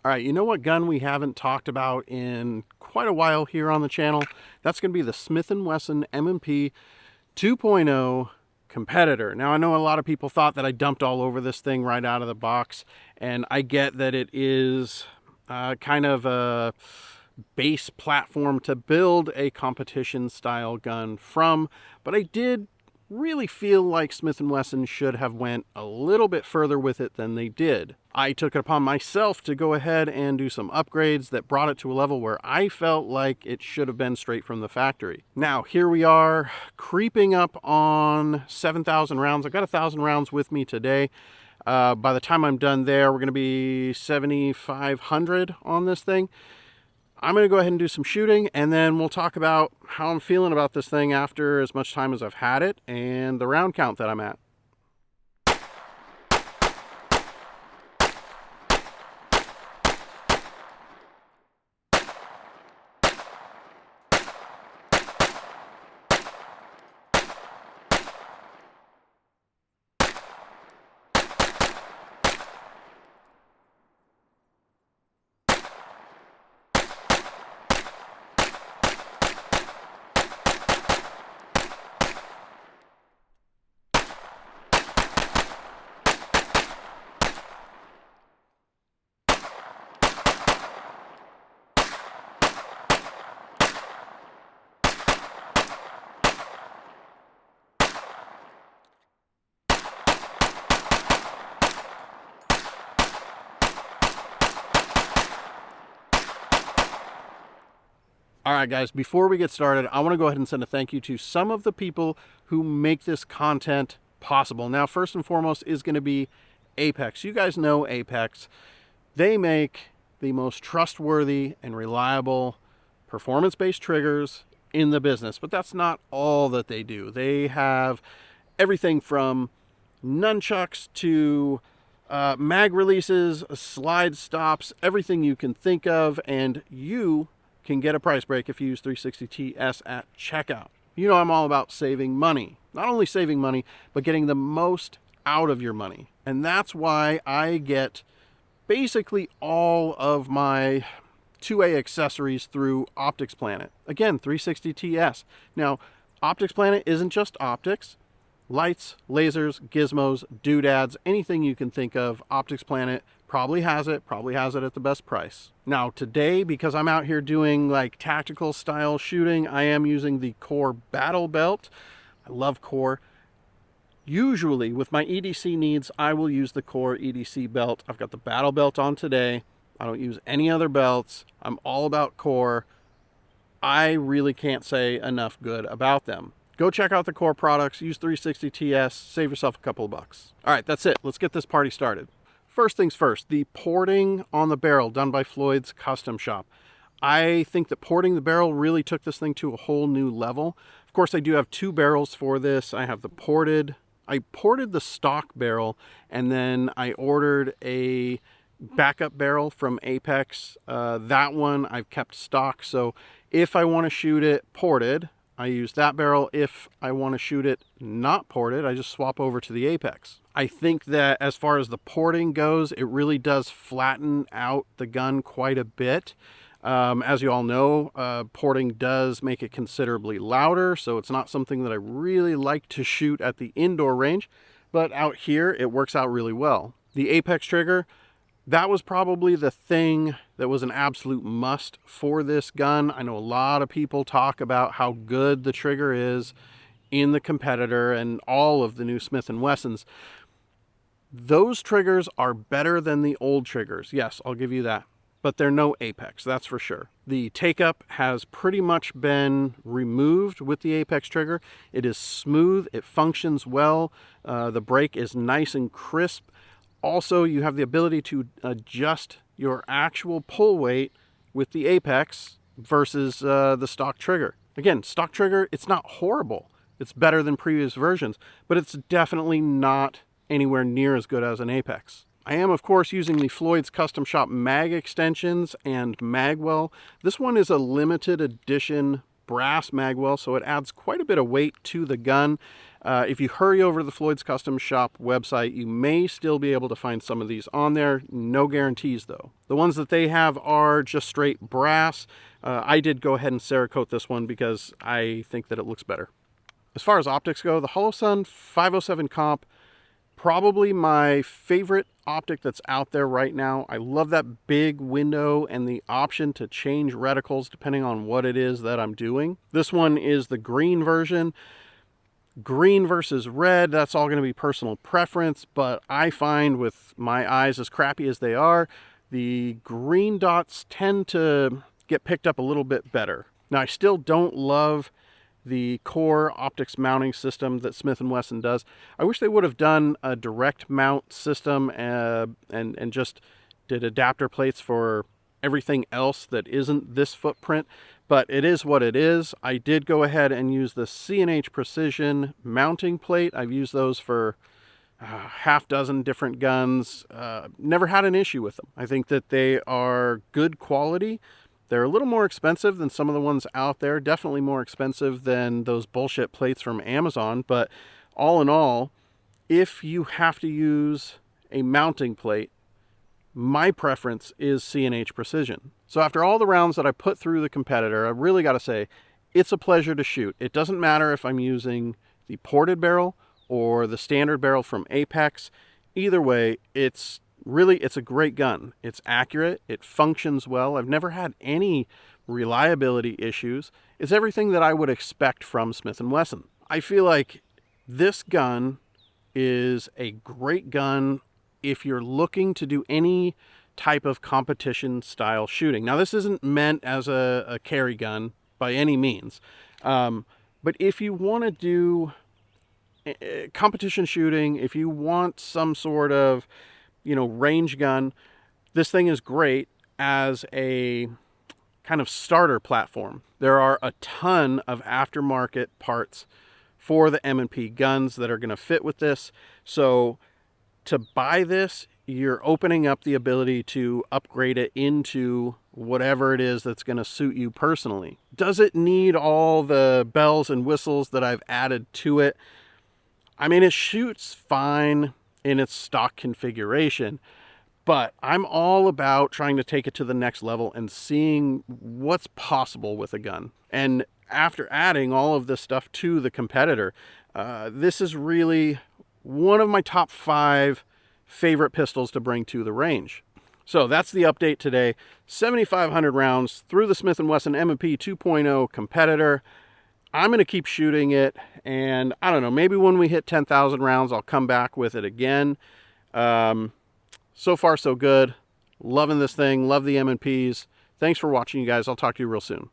All right, you know what gun we haven't talked about in quite a while here on the channel? That's going to be the Smith & Wesson M&P 2.0 Competitor. Now, I know a lot of people thought that I dumped all over this thing right out of the box, and I get that it is kind of a base platform to build a competition style gun from, but I did really feel like Smith & Wesson should have went a little bit further with it than they did. I took it upon myself to go ahead and do some upgrades that brought it to a level where I felt like it should have been straight from the factory. Now, here we are creeping up on 7,000 rounds. I've got 1,000 rounds with me today. By the time I'm done there, we're going to be 7,500 on this thing. I'm going to go ahead and do some shooting, and then we'll talk about how I'm feeling about this thing after as much time as I've had it and the round count that I'm at. All right, guys, before we get started, I want to go ahead and send a thank you to some of the people who make this content possible. Now, first and foremost is going to be Apex. You guys know Apex. They make the most trustworthy and reliable performance-based triggers in the business, but that's not all that they do. They have everything from nunchucks to mag releases, slide stops, everything you can think of, and you can get a price break if you use 360TS at checkout. You know I'm all about saving money. Not only saving money, but getting the most out of your money. And that's why I get basically all of my 2A accessories through Optics Planet. Again, 360TS. Now, Optics Planet isn't just optics. Lights, lasers, gizmos, doodads, anything you can think of, Optics Planet probably has it at the best price. Now today, because I'm out here doing like tactical style shooting, I am using the Core Battle Belt. I love Core. Usually with my EDC needs, I will use the Core EDC belt. I've got the Battle Belt on today. I don't use any other belts. I'm all about Core. I really can't say enough good about them. Go check out the Core products, use 360TS, save yourself a couple of bucks. All right, that's it. Let's get this party started. First things first, the porting on the barrel done by Floyds Custom Shop. I think that porting the barrel really took this thing to a whole new level. Of course, I do have two barrels for this. I have I ported the stock barrel, and then I ordered a backup barrel from Apex. That one I've kept stock, so if I want to shoot it ported, I use that barrel. If I want to shoot it not ported, I just swap over to the Apex. I think that as far as the porting goes, it really does flatten out the gun quite a bit. As you all know, porting does make it considerably louder, so it's not something that I really like to shoot at the indoor range, but out here it works out really well. The Apex trigger, that was probably the thing that was an absolute must for this gun. I know a lot of people talk about how good the trigger is in the Competitor and all of the new Smith & Wessons. Those triggers are better than the old triggers. Yes, I'll give you that. But they're no Apex, that's for sure. The take-up has pretty much been removed with the Apex trigger. It is smooth, it functions well, the break is nice and crisp. Also, you have the ability to adjust your actual pull weight with the Apex versus the stock trigger. Again, stock trigger, it's not horrible. It's better than previous versions, but it's definitely not anywhere near as good as an Apex. I am, of course, using the Floyds Custom Shop mag extensions and magwell. This one is a limited edition brass magwell, so it adds quite a bit of weight to the gun. If you hurry over to the Floyds Custom Shop website, you may still be able to find some of these on there. No guarantees, though. The ones that they have are just straight brass. I did go ahead and Cerakote this one because I think that it looks better. As far as optics go, the Holosun 507 comp, probably my favorite optic that's out there right now. I love that big window and the option to change reticles depending on what it is that I'm doing. This one is the green version. Green versus red, that's all going to be personal preference, but I find with my eyes as crappy as they are, the green dots tend to get picked up a little bit better. Now, I still don't love the core optics mounting system that Smith & Wesson does. I wish they would have done a direct mount system and just did adapter plates for everything else that isn't this footprint, but it is what it is. I did go ahead and use the C&H Precision mounting plate. I've used those for half dozen different guns. Never had an issue with them. I think that they are good quality. They're a little more expensive than some of the ones out there, definitely more expensive than those bullshit plates from Amazon, but all in all, if you have to use a mounting plate, my preference is C&H Precision. So after all the rounds that I put through the Competitor, I really got to say, it's a pleasure to shoot. It doesn't matter if I'm using the ported barrel or the standard barrel from Apex. Either way, it's a great gun. It's accurate. It functions well. I've never had any reliability issues. It's everything that I would expect from Smith & Wesson. I feel like this gun is a great gun if you're looking to do any type of competition style shooting. Now, this isn't meant as a carry gun by any means, but if you want to do competition shooting, if you want some sort of range gun, this thing is great as a kind of starter platform. There are a ton of aftermarket parts for the M&P guns that are going to fit with this. So to buy this, you're opening up the ability to upgrade it into whatever it is that's going to suit you personally. Does it need all the bells and whistles that I've added to it? I mean, it shoots fine in its stock configuration, but I'm all about trying to take it to the next level and seeing what's possible with a gun. And after adding all of this stuff to the Competitor, this is really one of my top 5 favorite pistols to bring to the range. So that's the update today. 7,500 rounds through the Smith & Wesson M&P 2.0 Competitor. I'm going to keep shooting it, and I don't know, maybe when we hit 10,000 rounds, I'll come back with it again. So far, so good. Loving this thing. Love the M&Ps. Thanks for watching, you guys. I'll talk to you real soon.